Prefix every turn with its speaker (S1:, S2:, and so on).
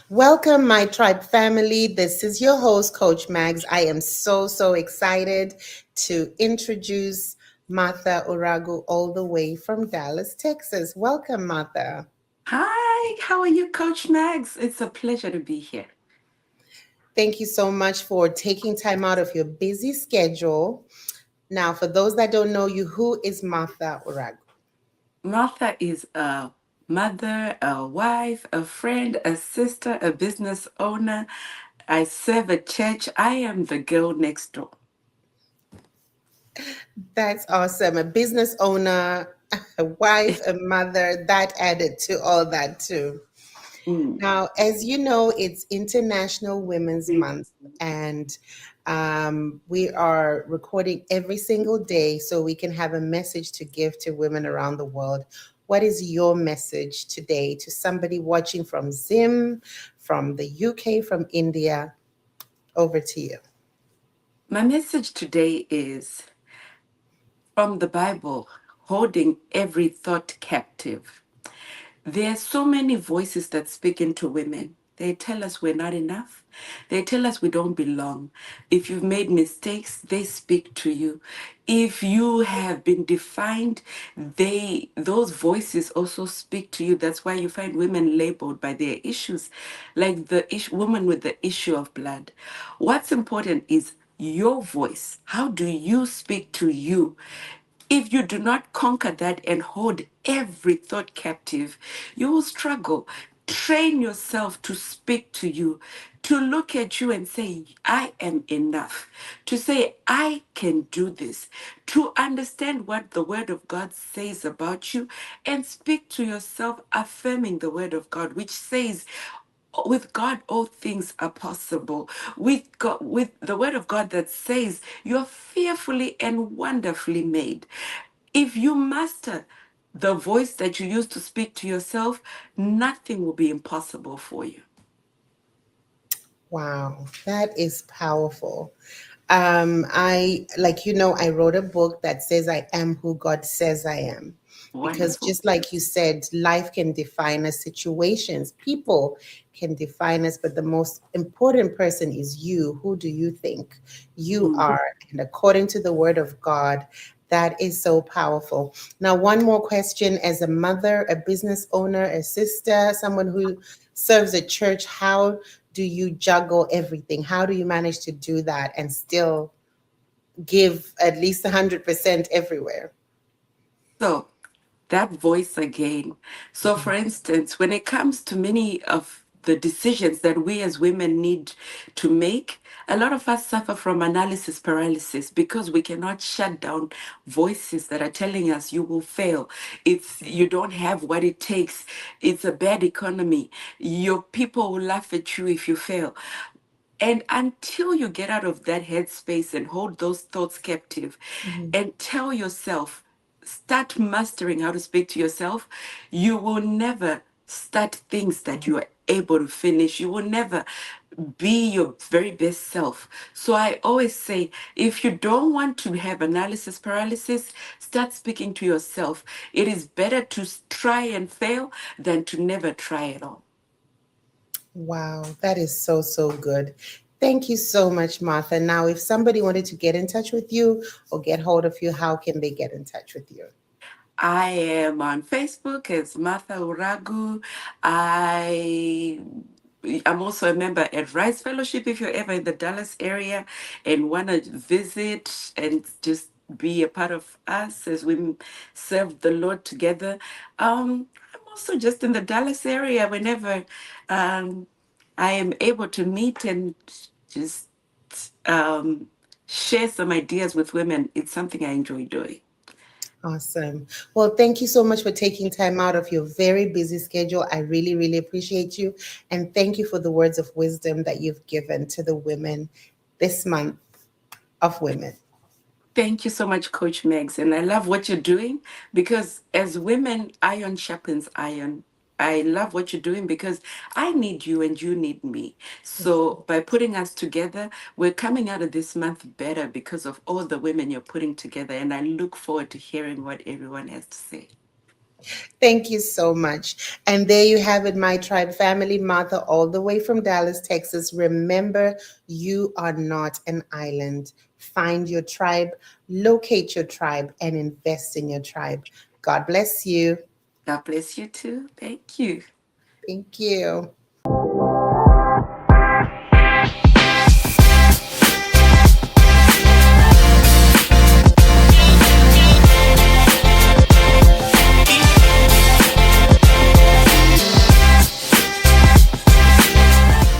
S1: Welcome, my tribe family. This is your host, Coach Mags. I am so excited to introduce Martha Uragu all the way from Dallas, Texas. Welcome, Martha.
S2: Hi, how are you, Coach Mags? It's a pleasure to be here.
S1: Thank you so much for taking time out of your busy schedule. Now, for those that don't know you, who is Martha Uragu?
S2: Martha is a mother, a wife, a friend, a sister, a business owner. I serve a church. I am the girl next door.
S1: That's awesome. A business owner, a wife, a mother, that added to all that too.
S2: Mm.
S1: Now, as you know, it's International Women's Month, and we are recording every single day so we can have a message to give to women around the world. What is your message today to somebody watching from Zim, from the UK, from India? Over to you.
S2: My message today is from the Bible, holding every thought captive. There are so many voices that speak into women. They tell us we're not enough. They tell us we don't belong. If you've made mistakes, they speak to you. If you have been defined, those voices also speak to you. That's why you find women labeled by their issues, like the woman with the issue of blood. What's important is your voice. How do you speak to you? If you do not conquer that and hold every thought captive, you will struggle. Train yourself to speak to you, to look at you and say, I am enough, to say, I can do this, to understand what the Word of God says about you, and speak to yourself, affirming the Word of God, which says, with God, all things are possible. With God, with the word of God that says you're fearfully and wonderfully made. If you master the voice that you use to speak to yourself, nothing will be impossible for you.
S1: Wow, that is powerful. I wrote a book that says I am who God says I am. Because
S2: Wonderful.
S1: just like you said, life can define us, situations, people can define us, but the most important person is you. Who do you think you
S2: Mm.
S1: are? And according to the word of God, that is so powerful. Now, one more question. As a mother, a business owner, a sister, someone who serves a church, how do you juggle everything? How do you manage to do that and still give at least 100% everywhere?
S2: So, that voice again. So, for instance, when it comes to many of the decisions that we as women need to make, a lot of us suffer from analysis paralysis because we cannot shut down voices that are telling us you will fail. It's you don't have what it takes. It's a bad economy. Your people will laugh at you if you fail. And until you get out of that headspace and hold those thoughts captive
S1: Mhm.
S2: and tell yourself, start mastering how to speak to yourself, you will never start things that you are able to finish. You will never be your very best self. So I always say, if you don't want to have analysis paralysis, start speaking to yourself. It is better to try and fail than to never try at all.
S1: Wow, that is so good. Thank you so much, Martha. Now, if somebody wanted to get in touch with you or get hold of you, how can they get in touch with you?
S2: I am on Facebook as Martha Uragu. I I'm also a member at Rise Fellowship if you're ever in the Dallas area and want to visit and just be a part of us as we serve the Lord together. I'm also just in the Dallas area whenever um, I am able to meet and just um, share some ideas with women. It's something I enjoy doing.
S1: Awesome. Well, thank you so much for taking time out of your very busy schedule. I really appreciate you. And thank you for the words of wisdom that you've given to the women this month of women.
S2: Thank you so much, Coach Megs. And I love what you're doing because as women, iron sharpens iron. I love what you're doing because I need you and you need me. So by putting us together, we're coming out of this month better because of all the women you're putting together. And I look forward to hearing what everyone has to say.
S1: Thank you so much. And there you have it, my tribe family. Martha, all the way from Dallas, Texas. Remember, you are not an island. Find your tribe, locate your tribe, and invest in your tribe. God bless you.
S2: God bless you too. Thank you.
S1: Thank you.